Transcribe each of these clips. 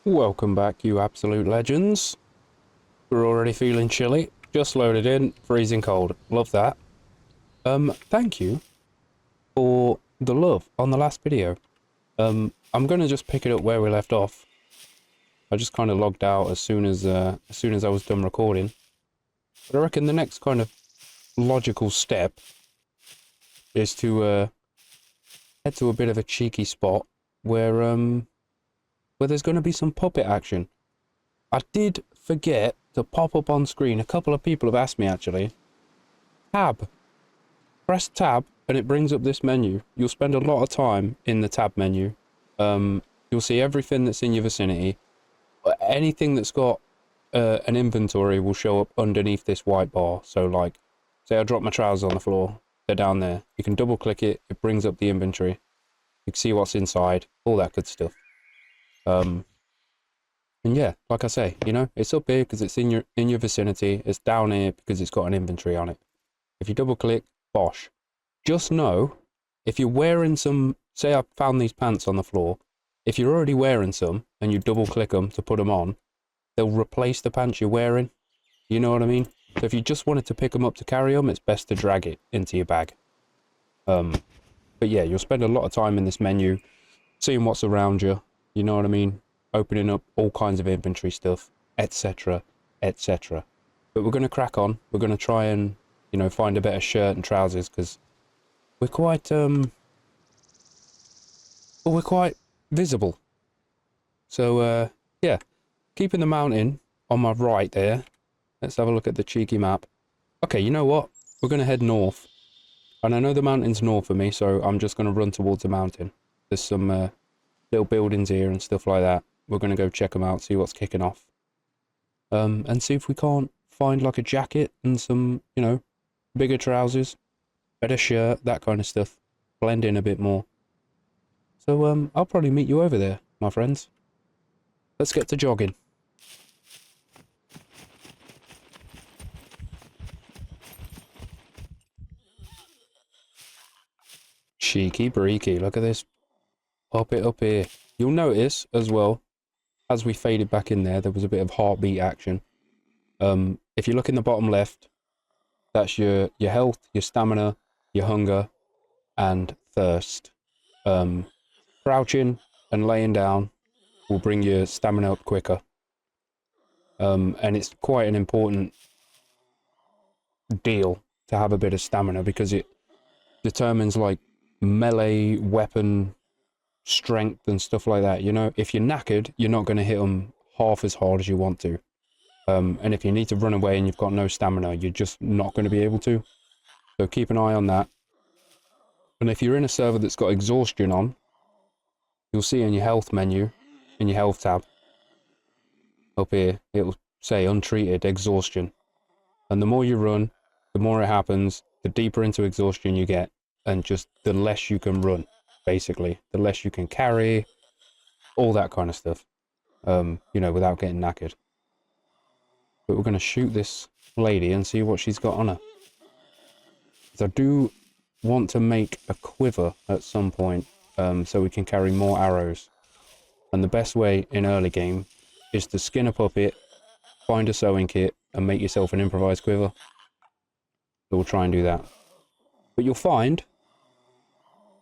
Welcome back, you absolute legends. We're already feeling chilly. Just loaded in, freezing cold. Love that. Thank you for the love on the last video. I'm gonna just pick it up where we left off. I just kind of logged out as soon as I was done recording. But I reckon the next kind of logical step is to head to a bit of a cheeky spot where there's going to be some puppet action. I did forget to pop up on screen. A couple of people have asked me actually. Tab. Press tab and it brings up this menu. You'll spend a lot of time in the tab menu. You'll see everything that's in your vicinity. Anything that's got an inventory will show up underneath this white bar. So like, say I drop my trousers on the floor. They're down there. You can double click it. It brings up the inventory. You can see what's inside. All that good stuff. And yeah, like I say, you know, it's up here because it's in your vicinity. It's down here because it's got an inventory on it. If you double click, bosh. Just know, if you're wearing some, say I found these pants on the floor, if you're already wearing some and you double click them to put them on, they'll replace the pants you're wearing. You know what I mean? So if you just wanted to pick them up to carry them, it's best to drag it into your bag. But yeah, you'll spend a lot of time in this menu, seeing what's around you. You know what I mean? Opening up all kinds of inventory stuff, etc, etc. But we're going to crack on. We're going to try and, you know, find a better shirt and trousers because we're quite visible. So yeah, keeping the mountain on my right there. Let's have a look at the cheeky map. Okay, you know what? We're going to head north. And I know the mountain's north of me, so I'm just going to run towards the mountain. There's some little buildings here and stuff like that. We're going to go check them out, see what's kicking off. And see if we can't find like a jacket and some, you know, bigger trousers, better shirt, that kind of stuff. Blend in a bit more. So I'll probably meet you over there, my friends. Let's get to jogging. Cheeky breeky, look at this. Pop it up here. You'll notice as well, as we faded back in there was a bit of heartbeat action. If you look in the bottom left, that's your health, your stamina, your hunger, and thirst. Crouching and laying down will bring your stamina up quicker. And it's quite an important deal to have a bit of stamina because it determines like melee weapon strength and stuff like that. You know, if you're knackered, you're not going to hit them half as hard as you want to. And if you need to run away and you've got no stamina, you're just not going to be able to. So keep an eye on that. And if you're in a server that's got exhaustion on, you'll see in your health menu, in your health tab, up here, it'll say untreated exhaustion. And the more you run, the more it happens, the deeper into exhaustion you get, and just the less you can run, basically. The less you can carry, all that kind of stuff, you know, without getting knackered. But we're going to shoot this lady and see what she's got on her. So I do want to make a quiver at some point, so we can carry more arrows. And the best way in early game is to skin a puppet, find a sewing kit, and make yourself an improvised quiver. So we'll try and do that. But you'll find,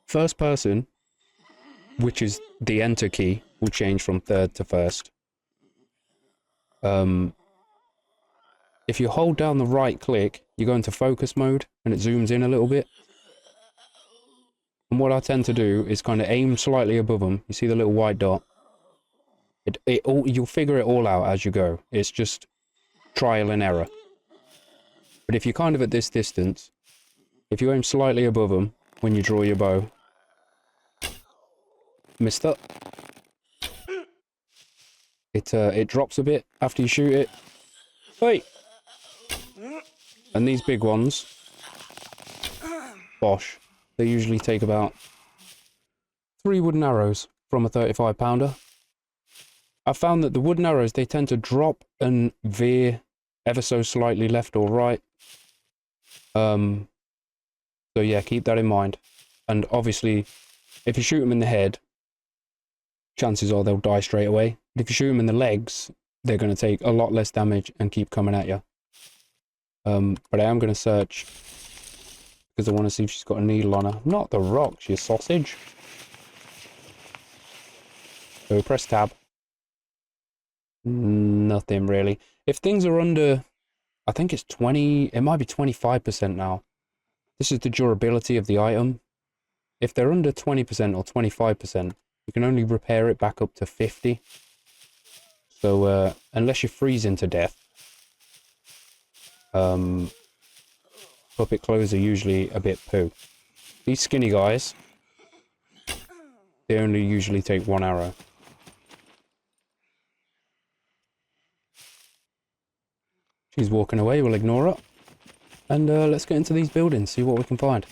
first person, which is the enter key, will change from third to first. If you hold down the right click, you go into focus mode, and it zooms in a little bit. And what I tend to do is kind of aim slightly above them. You see the little white dot? You'll figure it all out as you go. It's just trial and error. But if you're kind of at this distance, if you aim slightly above them when you draw your bow, missed up. It drops a bit after you shoot it. Wait! And these big ones, bosh, they usually take about 3 wooden arrows from a 35 pounder. I found that the wooden arrows, they tend to drop and veer ever so slightly left or right. So yeah, keep that in mind. And obviously, if you shoot them in the head, chances are they'll die straight away. But if you shoot them in the legs, they're going to take a lot less damage and keep coming at you. But I am going to search because I want to see if she's got a needle on her. Not the rocks, you sausage. So press tab. Nothing really. If things are under, I think it's 20, it might be 25% now. This is the durability of the item. If they're under 20% or 25%, you can only repair it back up to 50. So, unless you freeze into death, puppet clothes are usually a bit poo. These skinny guys, they only usually take 1 arrow. She's walking away, we'll ignore her. And let's get into these buildings, see what we can find.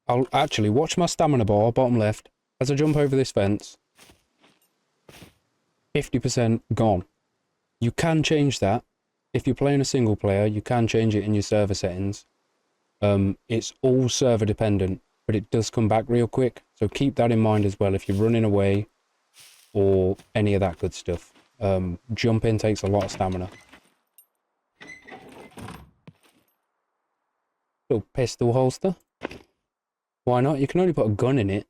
I'll actually watch my stamina bar, bottom left, as I jump over this fence. 50% gone. You can change that. If you're playing a single player, you can change it in your server settings. It's all server dependent, but it does come back real quick. So keep that in mind as well if you're running away or any of that good stuff. Jumping takes a lot of stamina. Little pistol holster. Why not? You can only put a gun in it.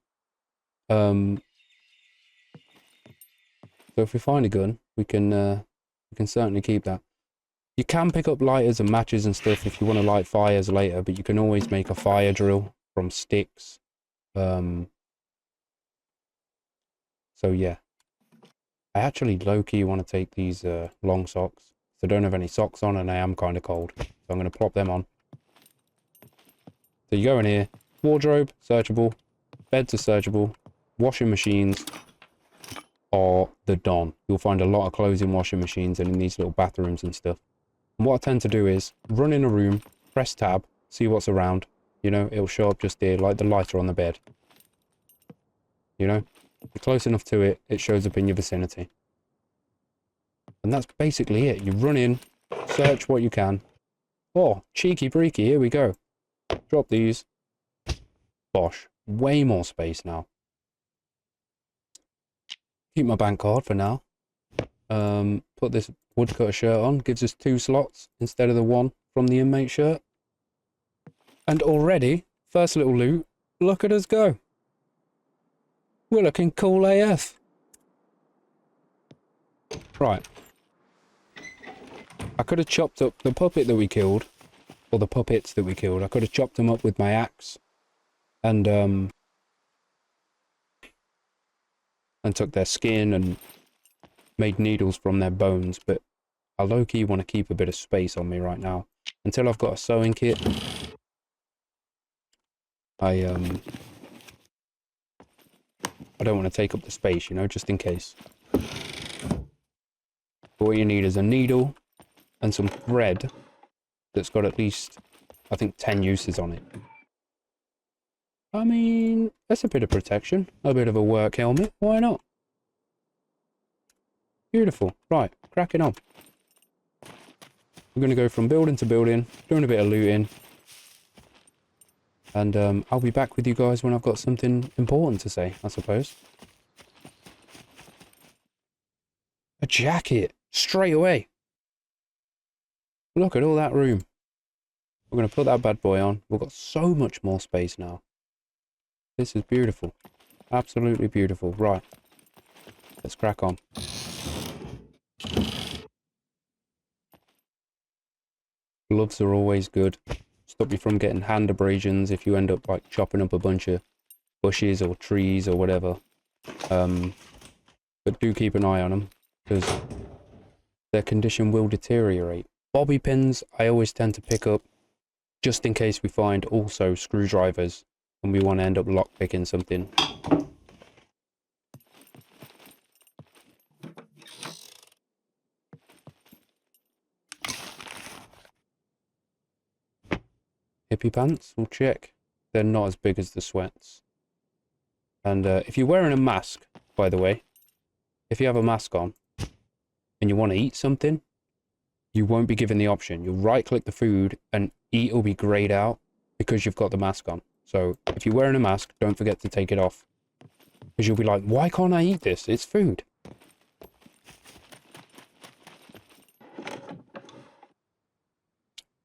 So if we find a gun, we can certainly keep that. You can pick up lighters and matches and stuff if you want to light fires later, but you can always make a fire drill from sticks. So yeah. I actually low-key want to take these long socks. So I don't have any socks on and I am kind of cold. So I'm going to plop them on. So you go in here. Wardrobe, searchable. Beds are searchable. Washing machines are the don. You'll find a lot of clothes in washing machines and in these little bathrooms and stuff. And what I tend to do is run in a room, press tab, see what's around. You know, it'll show up just there, like the lighter on the bed. You know? If you're close enough to it, it shows up in your vicinity. And that's basically it. You run in, search what you can. Oh, cheeky breeky, here we go. Drop these. Bosh. Way more space now. Keep my bank card for now. Put this woodcutter shirt on. Gives us 2 slots instead of the 1 from the inmate shirt. And already, first little loot, look at us go. We're looking cool AF. Right. I could have chopped up the puppet that we killed, or the puppets that we killed. I could have chopped them up with my axe and took their skin and made needles from their bones, but I low-key want to keep a bit of space on me right now. Until I've got a sewing kit, I don't want to take up the space, you know, just in case. But what you need is a needle and some thread that's got at least, I think, 10 uses on it. I mean, that's a bit of protection. A bit of a work helmet. Why not? Beautiful. Right, cracking on. We're going to go from building to building, doing a bit of looting. And I'll be back with you guys when I've got something important to say, I suppose. A jacket! Straight away! Look at all that room. We're going to put that bad boy on. We've got so much more space now. This is beautiful. Absolutely beautiful. Right. Let's crack on. Gloves are always good. Stop you from getting hand abrasions if you end up like chopping up a bunch of bushes or trees or whatever. But do keep an eye on them because their condition will deteriorate. Bobby pins I always tend to pick up just in case we find also screwdrivers and we want to end up lockpicking something. Hippie pants, we'll check. They're not as big as the sweats. And if you're wearing a mask, by the way, if you have a mask on and you want to eat something, you won't be given the option. You'll right-click the food and eat will be grayed out because you've got the mask on. So if you're wearing a mask, don't forget to take it off. Because you'll be like, why can't I eat this? It's food.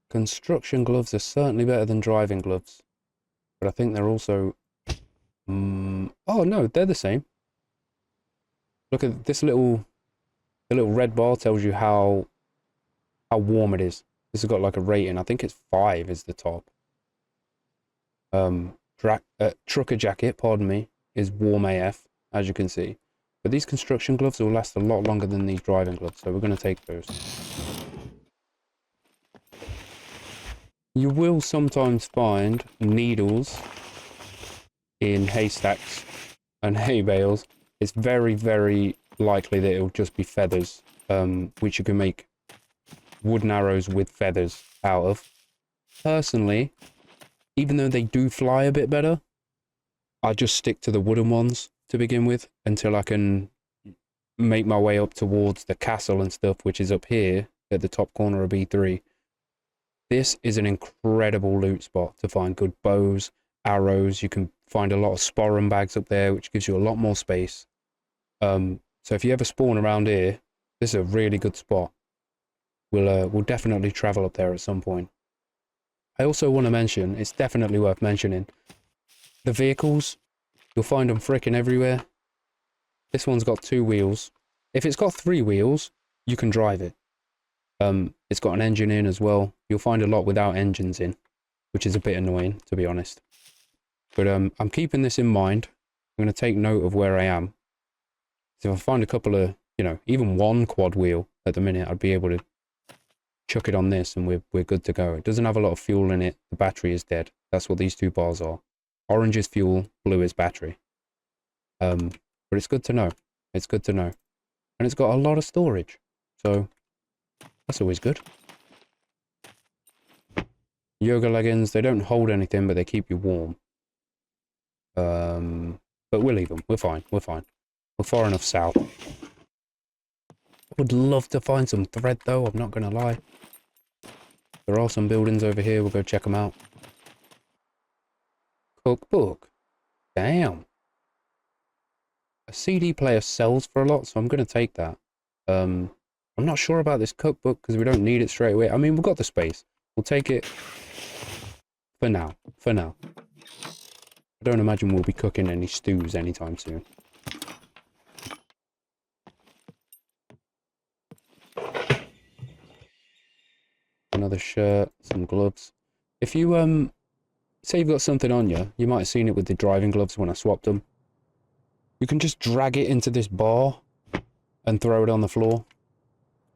Construction gloves are certainly better than driving gloves. But I think they're also... oh, no, they're the same. Look at this little... The little red bar tells you how warm it is. This has got like a rating. I think it's 5 is the top. Trucker jacket, pardon me, is warm AF, as you can see. But these construction gloves will last a lot longer than these driving gloves, so we're going to take those. You will sometimes find needles in haystacks and hay bales. It's very, very likely that it'll just be feathers, which you can make wooden arrows with feathers out of. Personally, even though they do fly a bit better, I just stick to the wooden ones to begin with until I can make my way up towards the castle and stuff, which is up here at the top corner of B3. This is an incredible loot spot to find good bows, arrows. You can find a lot of sporran bags up there, which gives you a lot more space. So if you ever spawn around here, this is a really good spot. We'll definitely travel up there at some point. I also want to mention, it's definitely worth mentioning, the vehicles, you'll find them frickin' everywhere. This one's got 2 wheels. If it's got 3 wheels, you can drive it. It's got an engine in as well. You'll find a lot without engines in, which is a bit annoying, to be honest. But I'm keeping this in mind. I'm going to take note of where I am. So if I find a couple of, you know, even 1 quad wheel at the minute, I'd be able to chuck it on this and we're good to go. It doesn't have a lot of fuel in it. The battery is dead. That's what these 2 bars are. Orange is fuel, blue is battery. But it's good to know. It's good to know. And it's got a lot of storage. So that's always good. Yoga leggings, they don't hold anything, but they keep you warm. But we'll leave them. We're fine. We're fine. We're far enough south. I would love to find some thread, though. I'm not going to lie. There are some buildings over here. We'll go check them out. Cookbook. Damn. A CD player sells for a lot, so I'm going to take that. I'm not sure about this cookbook because we don't need it straight away. I mean, we've got the space. We'll take it for now. For now. I don't imagine we'll be cooking any stews anytime soon. Another shirt, some gloves. If you say you've got something on you, you might have seen it with the driving gloves when I swapped them. You can just drag it into this bar and throw it on the floor.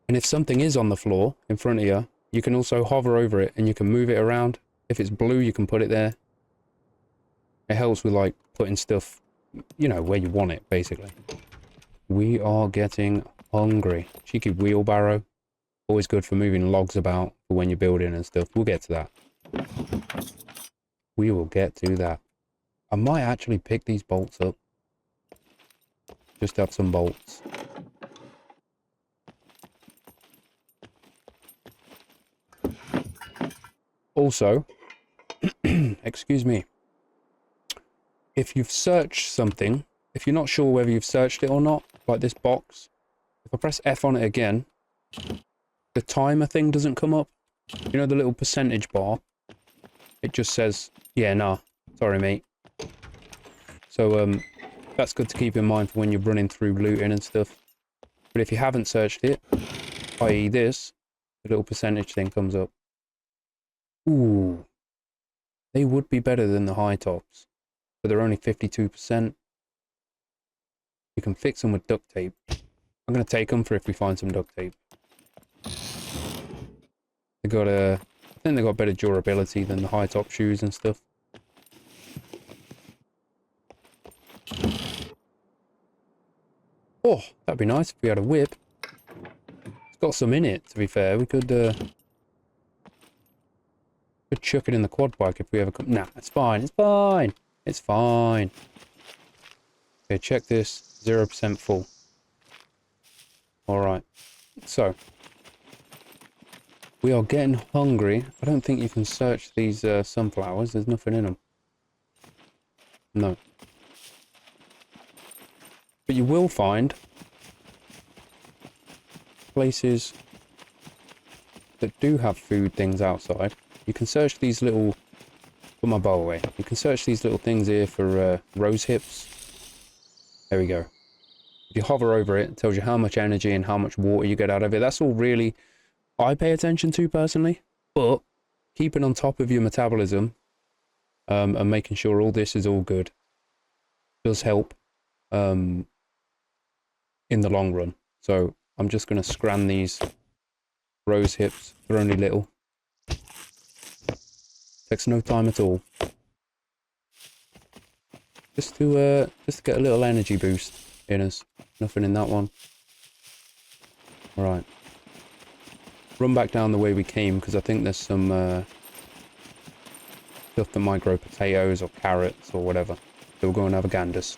And if something is on the floor in front of you, you can also hover over it and you can move it around. If it's blue, you can put it there. It helps with like putting stuff, you know, where you want it, basically. We are getting hungry. Cheeky wheelbarrow. Always good for moving logs about for when you're building and stuff. We'll get to that. We will get to that. I might actually pick these bolts up. Just have some bolts. Also, excuse me. If you've searched something, if you're not sure whether you've searched it or not, like this box, if I press F on it again, the timer thing doesn't come up. You know the little percentage bar? It just says, yeah, nah, sorry mate. So that's good to keep in mind for when you're running through looting and stuff. But if you haven't searched it, i.e. this, the little percentage thing comes up. Ooh. They would be better than the high tops. But they're only 52%. You can fix them with duct tape. I'm going to take them for if we find some duct tape. They got I think they got better durability than the high top shoes and stuff. Oh, that'd be nice if we had a whip. It's got some in it, to be fair. We could chuck it in the quad bike if we ever come. Nah, it's fine. It's fine. It's fine. Okay, check this. 0% full. Alright. So. We are getting hungry. I don't think you can search these sunflowers. There's nothing in them. No. But you will find places that do have food things outside. You can search these little... Put my bow away. You can search these little things here for rose hips. There we go. If you hover over it, it tells you how much energy and how much water you get out of it. That's all really I pay attention to personally. But keeping on top of your metabolism and making sure all this is all good does help in the long run. So I'm just going to scran these rose hips. They're only little. Takes no time at all. Just to get a little energy boost in us. Nothing in that one. Right. Run back down the way we came because I think there's some stuff that might grow potatoes or carrots or whatever. So we'll go and have a ganders.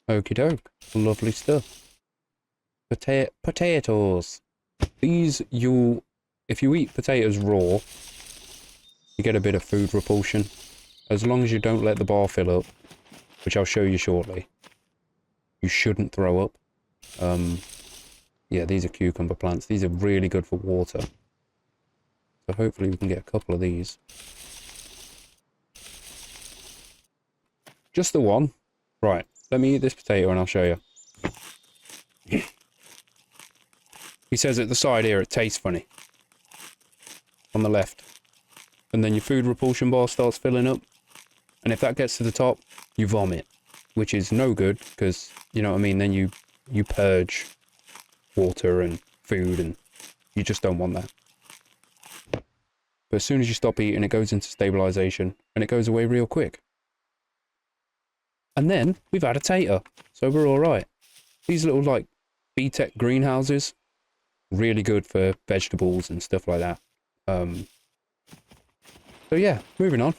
Okie doke. Lovely stuff. Potatoes. These if you eat potatoes raw, you get a bit of food repulsion. As long as you don't let the bar fill up, which I'll show you shortly, you shouldn't throw up. Yeah, these are cucumber plants. These are really good for water. So hopefully we can get a couple of these. Just the one. Right, let me eat this potato and I'll show you. He says at the side here it tastes funny. On the left. And then your food repulsion bar starts filling up. And if that gets to the top, you vomit. Which is no good, because, you know what I mean, then you purge water and food, and you just don't want that. But as soon as you stop eating, it goes into stabilization, and it goes away real quick. And then, we've had a tater, so we're alright. These little, like, B-Tech greenhouses, really good for vegetables and stuff like that. So yeah, moving on.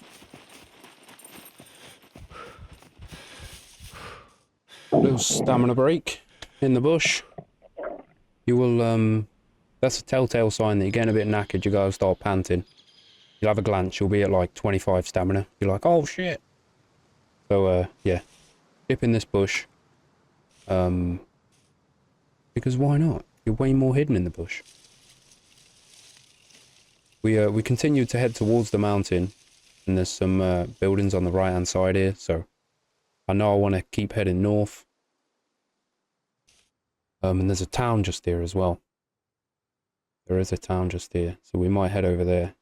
Little stamina break in the bush. You will, that's a telltale sign that you're getting a bit knackered. You gotta start panting. You'll have a glance, you'll be at like 25 stamina. You're like, oh shit. So, yeah. Dip in this bush. Because why not? You're way more hidden in the bush. We continue to head towards the mountain, and there's some buildings on the right hand side here, so I know I want to keep heading north. And there's a town just here as well. There is a town just here, so we might head over there.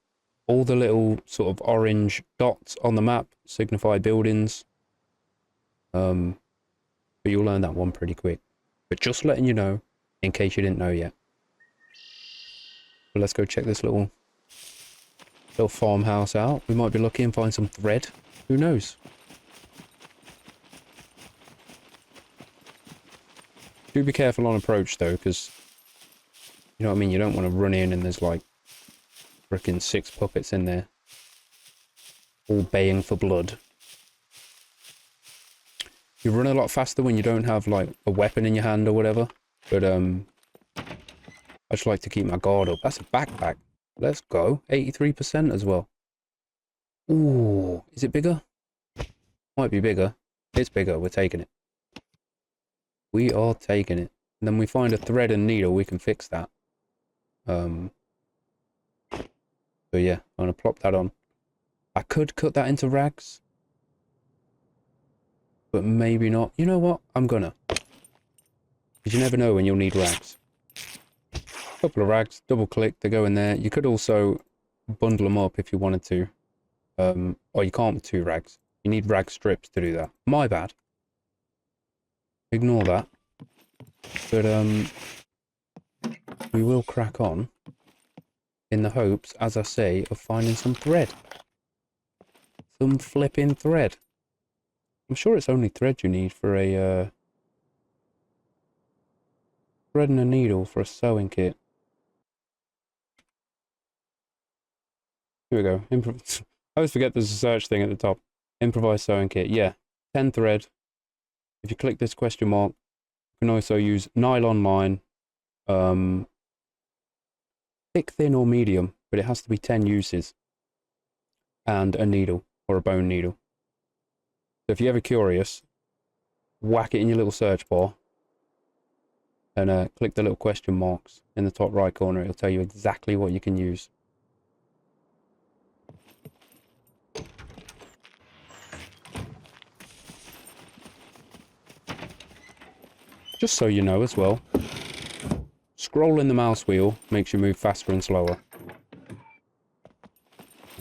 All the little sort of orange dots on the map signify buildings. But you'll learn that one pretty quick. But just letting you know, in case you didn't know yet. But let's go check this little farmhouse out. We might be lucky and find some thread. Who knows? Do be careful on approach though, because you know what I mean, you don't want to run in and there's like frickin' 6 puppets in there all baying for blood. You run a lot faster when you don't have like a weapon in your hand or whatever, but I just like to keep my guard up. That's a backpack. Let's go. 83% as well. Ooh, is it bigger? Might be bigger. It's bigger. We're taking it. We are taking it. And then we find a thread and needle. We can fix that. So yeah, I'm going to plop that on. I could cut that into rags. But maybe not. You know what? I'm gonna. Because you never know when you'll need rags. Couple of rags, double click, they go in there. You could also bundle them up if you wanted to. Or you can't with 2 rags. You need rag strips to do that. My bad. Ignore that. But we will crack on in the hopes, as I say, of finding some thread. Some flipping thread. I'm sure it's only thread you need for a thread and a needle for a sewing kit. Here we go. I always forget there's a search thing at the top. Improvised sewing kit. Yeah. 10 thread. If you click this question mark, you can also use nylon line. Thick, thin, or medium, but it has to be 10 uses. and a needle, or a bone needle. So if you're ever curious, whack it in your little search bar and click the little question marks in the top right corner. It'll tell you exactly what you can use. Just so you know as well, scrolling the mouse wheel makes you move faster and slower.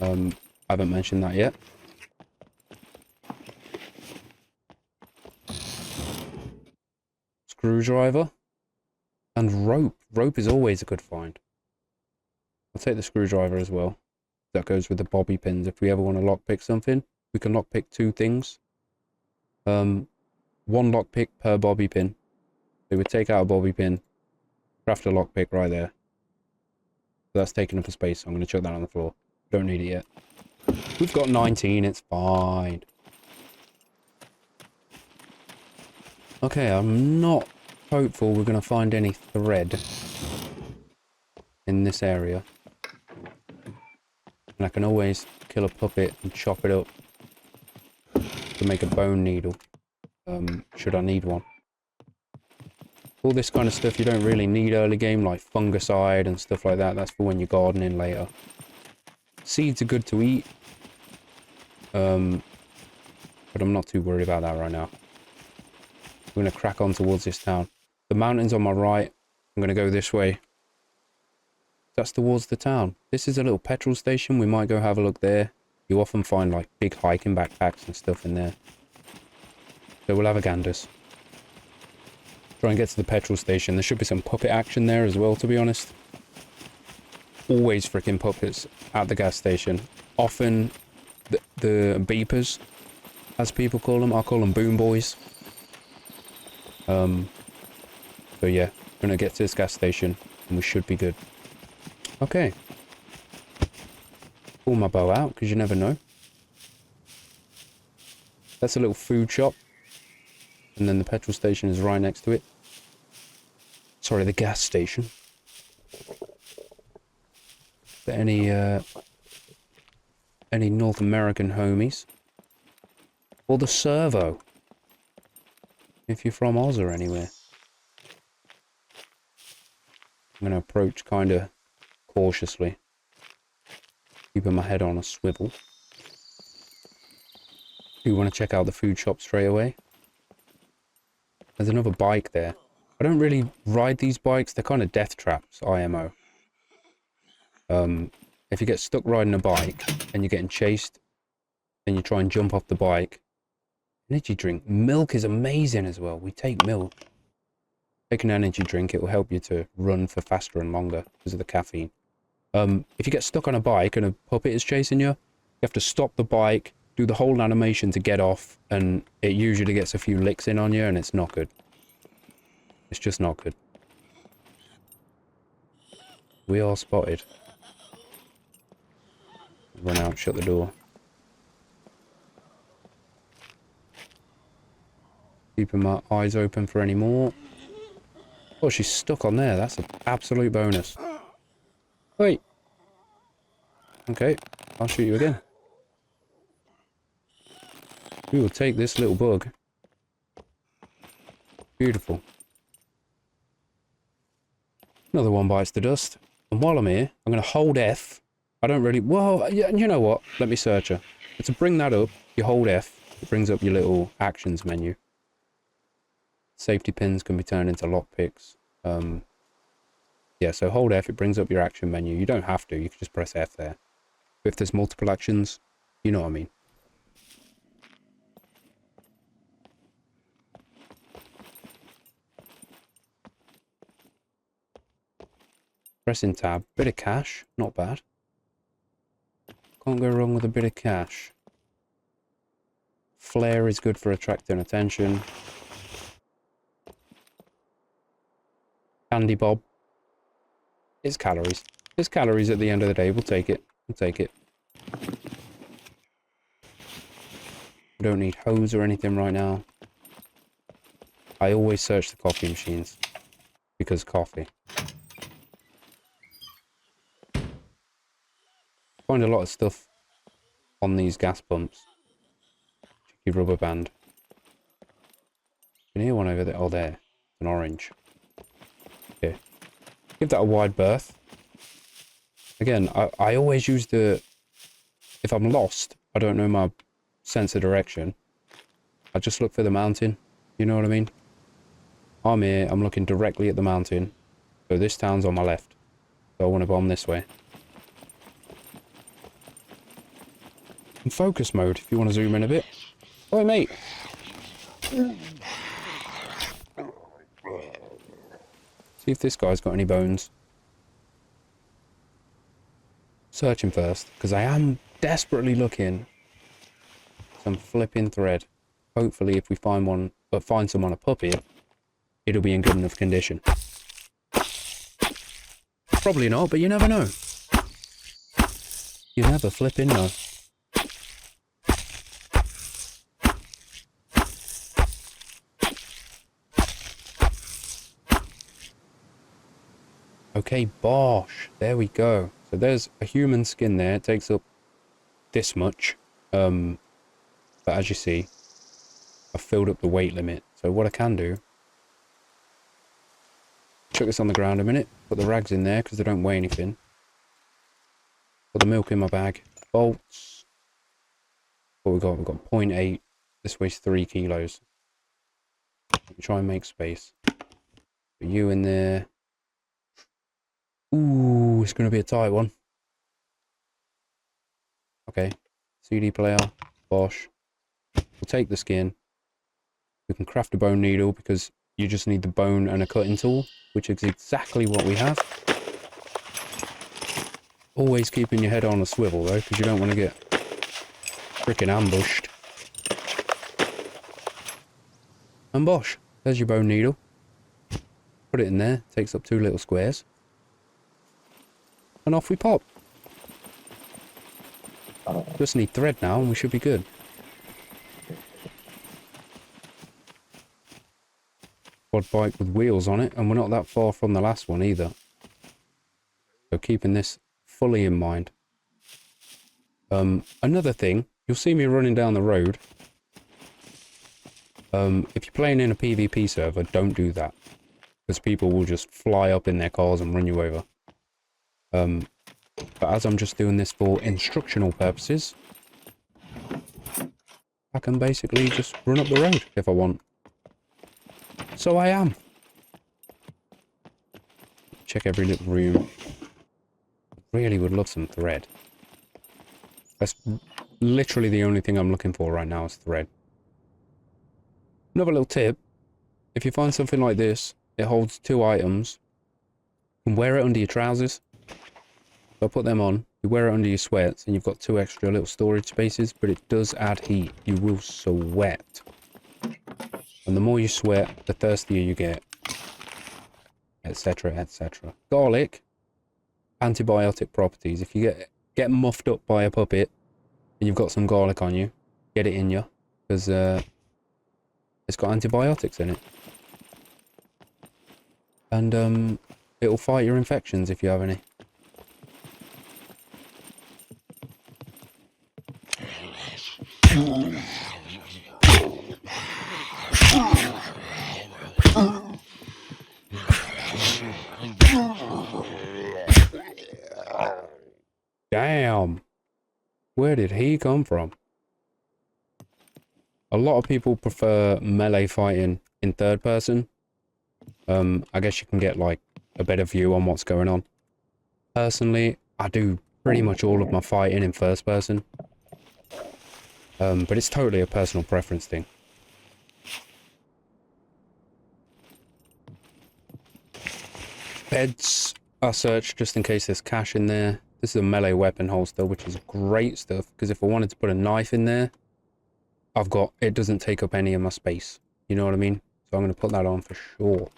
I haven't mentioned that yet. Screwdriver and rope. Rope is always a good find. I'll take the screwdriver as well. That goes with the bobby pins. If we ever want to lockpick something, we can lockpick 2 things. 1 lockpick per bobby pin. So we take out a bobby pin, craft a lockpick right there. So that's taking up a space. So I'm going to chuck that on the floor. Don't need it yet. We've got 19. It's fine. Okay, I'm not hopeful we're going to find any thread in this area. And I can always kill a puppet and chop it up to make a bone needle, should I need one. All this kind of stuff you don't really need early game, like fungicide and stuff like that. That's for when you're gardening later. Seeds are good to eat, but I'm not too worried about that right now. I'm going to crack on towards this town. The mountain's on my right. I'm going to go this way. That's towards the town. This is a little petrol station. We might go have a look there. You often find like big hiking backpacks and stuff in there. So we'll have a ganders. Try and get to the petrol station. There should be some puppet action there as well, to be honest. Always freaking puppets at the gas station. Often the beepers, as people call them. I'll call them boom boys. So yeah, we're gonna get to this gas station and we should be good. Okay. Pull my bow out, because you never know. That's a little food shop. And then the petrol station is right next to it. Sorry, the gas station. Are there any North American homies? Or the servo? If you're from Oz or anywhere. I'm going to approach kind of cautiously. Keeping my head on a swivel. Do want to check out the food shop straight away. There's another bike there. I don't really ride these bikes. They're kind of death traps, IMO. If you get stuck riding a bike and you're getting chased and you try and jump off the bike, energy drink. Milk is amazing as well. We take milk. Take an energy drink. It will help you to run for faster and longer because of the caffeine. If you get stuck on a bike and a puppet is chasing you, you have to stop the bike, do the whole animation to get off, and it usually gets a few licks in on you, and it's not good. It's just not good. We are spotted. Run out, shut the door. Keeping my eyes open for any more. Oh, she's stuck on there. That's an absolute bonus. Wait. Okay, I'll shoot you again. We will take this little bug. Beautiful. Another one bites the dust. And while I'm here, I'm going to hold F. I don't really... Well, yeah, you know what? Let me search her. But to bring that up, you hold F. It brings up your little actions menu. Safety pins can be turned into lockpicks. Yeah, so hold F. It brings up your action menu. You don't have to. You can just press F there. But if there's multiple actions, you know what I mean. Pressing tab. Bit of cash. Not bad. Can't go wrong with a bit of cash. Flare is good for attracting attention. Candy Bob. It's calories. It's calories at the end of the day. We'll take it. We'll take it. We don't need hose or anything right now. I always search the coffee machines. Because coffee. Find a lot of stuff on these gas pumps. Cheeky rubber band. Can hear one over there. Oh, there. An orange. Okay. Give that a wide berth. Again, I always use the... If I'm lost, I don't know my sense of direction, I just look for the mountain. You know what I mean? I'm here, I'm looking directly at the mountain. So this town's on my left. So I want to bomb this way. In focus mode, if you want to zoom in a bit. Oi, mate! See if this guy's got any bones. Searching first, because I am desperately looking for some flipping thread. Hopefully if we find one, but find someone a puppy, it'll be in good enough condition. Probably not, but you never know. You never flipping know. Okay, bosh. There we go. So there's a human skin there. It takes up this much. But as you see, I've filled up the weight limit. So what I can do... Chuck this on the ground a minute. Put the rags in there because they don't weigh anything. Put the milk in my bag. Bolts. What we got? We've got 0.8. This weighs 3 kilos. Try and make space. Put you in there. Ooh, it's going to be a tight one. Okay. CD player. Bosh. We'll take the skin. We can craft a bone needle because you just need the bone and a cutting tool, which is exactly what we have. Always keeping your head on a swivel though, because you don't want to get freaking ambushed. And bosh, there's your bone needle. Put it in there, takes up 2 little squares. And off we pop. Just need thread now and we should be good. Quad bike with wheels on it, and we're not that far from the last one either. So keeping this fully in mind. Another thing, you'll see me running down the road. If you're playing in a PvP server, don't do that. Because people will just fly up in their cars and run you over. But as I'm just doing this for instructional purposes, I can basically just run up the road if I want. So I am. Check every little room. Really would love some thread. That's literally the only thing I'm looking for right now is thread. Another little tip. If you find something like this, it holds 2 items. You can wear it under your trousers. So put them on. You wear it under your sweats and you've got 2 extra little storage spaces, but it does add heat. You will sweat. And the more you sweat, the thirstier you get. Etc, etc. Garlic. Antibiotic properties. If you get muffed up by a puppet and you've got some garlic on you, get it in you. Because it's got antibiotics in it. And it'll fight your infections if you have any. Damn. Where did he come from? A lot of people prefer melee fighting in third person. I guess you can get like a better view on what's going on. Personally, I do pretty much all of my fighting in first person. But it's totally a personal preference thing. Beds are searched just in case there's cash in there. This is a melee weapon holster, which is great stuff, because if I wanted to put a knife in there, it doesn't take up any of my space. You know what I mean? So I'm going to put that on for sure.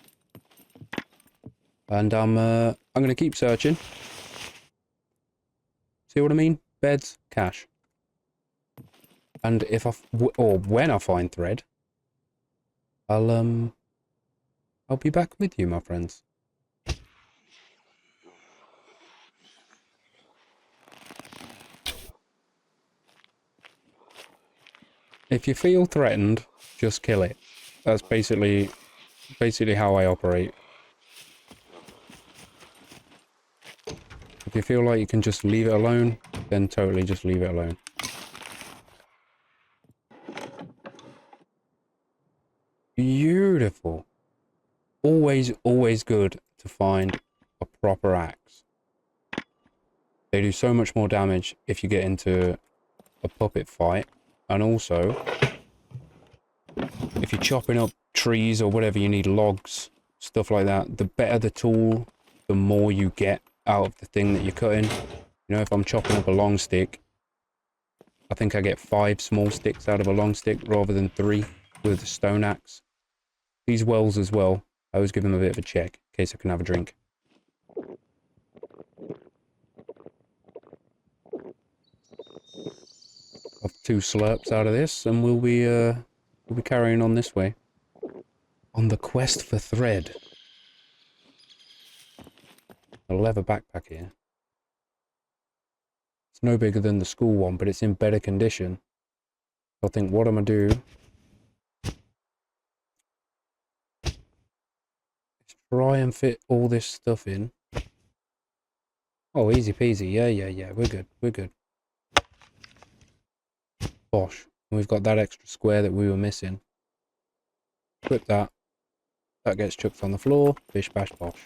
And I'm going to keep searching. See what I mean? Beds, cash. And when I find thread, I'll be back with you, my friends. If you feel threatened, just kill it. That's basically how I operate. If you feel like you can just leave it alone, then totally just leave it alone. Beautiful. Always, always good to find a proper axe. They do so much more damage if you get into a puppet fight. And also, if you're chopping up trees or whatever, you need logs, stuff like that, the better the tool, the more you get out of the thing that you're cutting. You know, if I'm chopping up a long stick, I think I get 5 small sticks out of a long stick rather than 3 with a stone axe. These wells as well, I always give them a bit of a check in case I can have a drink. Have 2 slurps out of this, and we'll be carrying on this way. On the quest for thread. A leather backpack here. It's no bigger than the school one, but it's in better condition. So I think what I'm gonna do is try and fit all this stuff in. Oh, easy peasy. Yeah. We're good. We're good. Bosh. And we've got that extra square that we were missing. Equip that. That gets chucked on the floor. Bish bash bosh.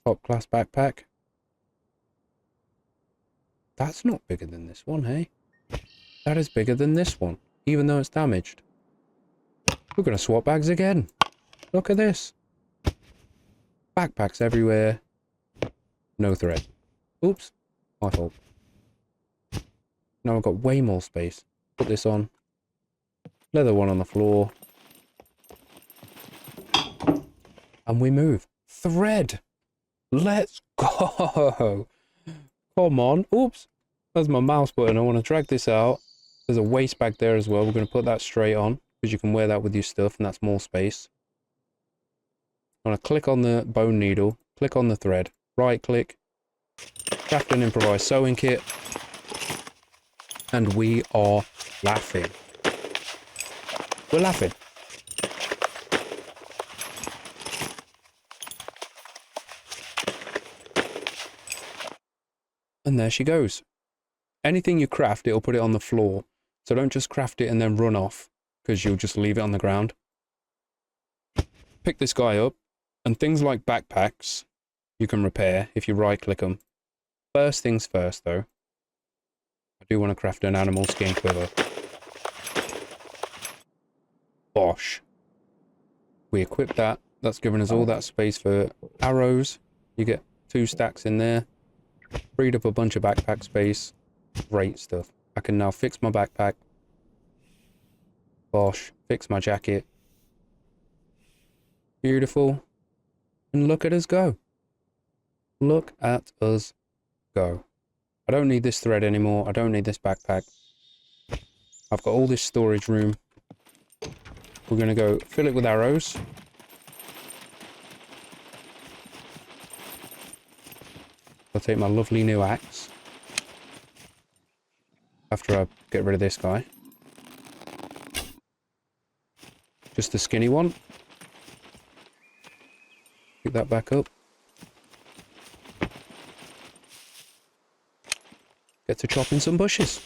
Top class backpack. That's not bigger than this one, hey? That is bigger than this one, even though it's damaged. We're gonna swap bags again. Look at this. Backpacks everywhere. No thread. Oops. My fault. Now I've got way more space. Put this on. Leather one on the floor. And we move. Thread! Let's go! Come on. Oops. That's my mouse button. I want to drag this out. There's a waist bag there as well. We're going to put that straight on because you can wear that with your stuff and that's more space. I'm going to click on the bone needle. Click on the thread. Right click. Craft an improvised sewing kit. And we are laughing. We're laughing. And there she goes. Anything you craft, it'll put it on the floor. So don't just craft it and then run off, because you'll just leave it on the ground. Pick this guy up, and things like backpacks, you can repair if you right-click them. First things first, though. I do want to craft an animal skin quiver. Bosh. We equip that. That's given us all that space for arrows. You get 2 stacks in there. Freed up a bunch of backpack space. Great stuff. I can now fix my backpack. Bosh. Fix my jacket. Beautiful. And look at us go. Look at us go. I don't need this thread anymore. I don't need this backpack. I've got all this storage room. We're going to go fill it with arrows. I'll take my lovely new axe. After I get rid of this guy. Just the skinny one. Pick that back up. Get to chopping some bushes.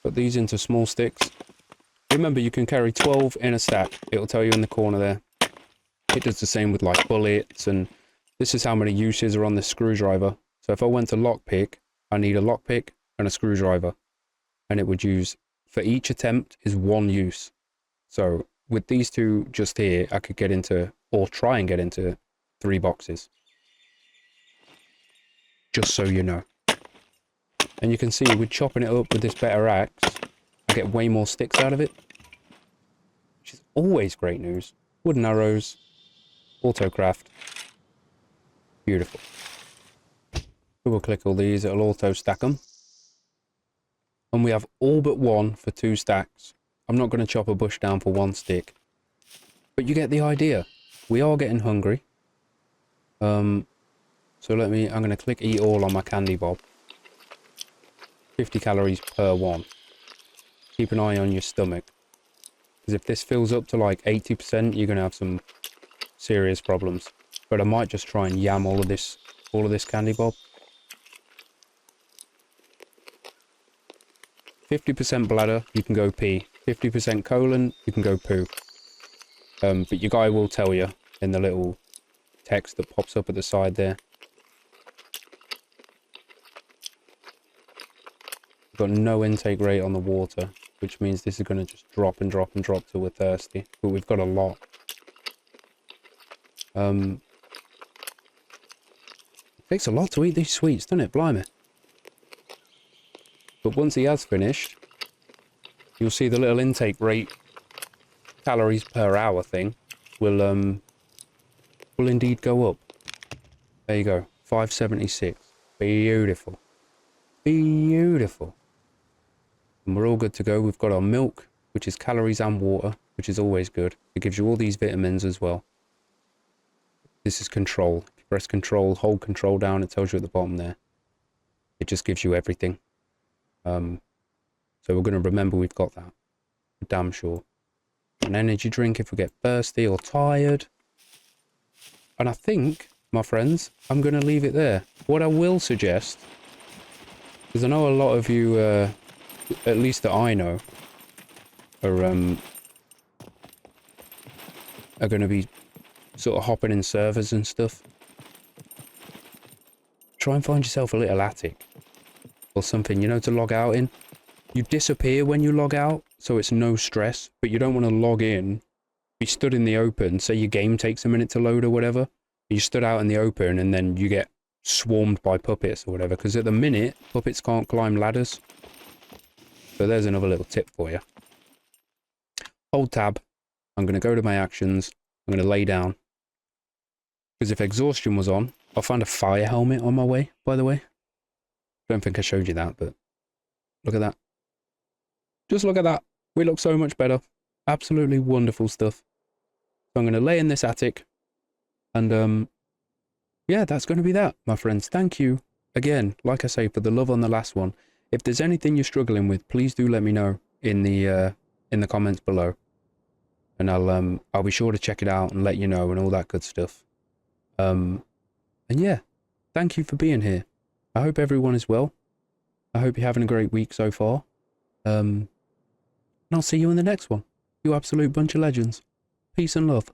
Put these into small sticks. Remember, you can carry 12 in a stack. It'll tell you in the corner there. It does the same with like bullets, and this is how many uses are on this screwdriver. So if I went to lockpick, I need a lockpick and a screwdriver. And it would use, for each attempt, is 1 use. So with these 2 just here, I could get into, or try and get into, 3 boxes. Just so you know. And you can see, with chopping it up with this better axe, I get way more sticks out of it. Which is always great news. Wooden arrows. Autocraft. Beautiful. Double click all these, it'll auto stack them. And we have all but 1 for 2 stacks. I'm not going to chop a bush down for 1 stick. But you get the idea. We are getting hungry. So I'm going to click eat all on my candy bob. 50 calories per one. keep an eye on your stomach. Because if this fills up to like 80%, you're going to have some serious problems. But I might just try and yam all of this candy bob. 50% bladder, you can go pee. 50% colon, you can go poo. But your guy will tell you in the little text that pops up at the side there. We've got no intake rate on the water, which means this is going to just drop and drop and drop till we're thirsty. But we've got a lot. It takes a lot to eat these sweets, doesn't it? Blimey. But once he has finished, you'll see the little intake rate, calories per hour thing, will indeed go up. There you go, 576. Beautiful. Beautiful. And we're all good to go. We've got our milk, which is calories and water, which is always good. It gives you all these vitamins as well. This is control. If you press control, hold control down, it tells you at the bottom there. It just gives you everything. So we're going to remember we've got that. For damn sure. An energy drink if we get thirsty or tired. And I think, my friends, I'm going to leave it there. What I will suggest, because I know a lot of you, at least that I know, are going to be sort of hopping in servers and stuff. Try and find yourself a little attic or something, you know, to log out in. You disappear when you log out, so it's no stress, but you don't want to log in, be stood in the open, say your game takes a minute to load or whatever, you stood out in the open and then you get swarmed by puppets or whatever, because at the minute, puppets can't climb ladders. So there's another little tip for you. Hold tab. I'm going to go to my actions. I'm going to lay down. Because if exhaustion was on, I'll find a fire helmet on my way, by the way. Don't think I showed you that, but look at that. Just look at that. We look so much better. Absolutely wonderful stuff. So I'm going to lay in this attic. And, yeah, that's going to be that, my friends. Thank you again, like I say, for the love on the last one. If there's anything you're struggling with, please do let me know in the comments below. And I'll be sure to check it out and let you know and all that good stuff. And yeah, thank you for being here. I hope everyone is well. I hope you're having a great week so far. And I'll see you in the next one. You absolute bunch of legends. Peace and love.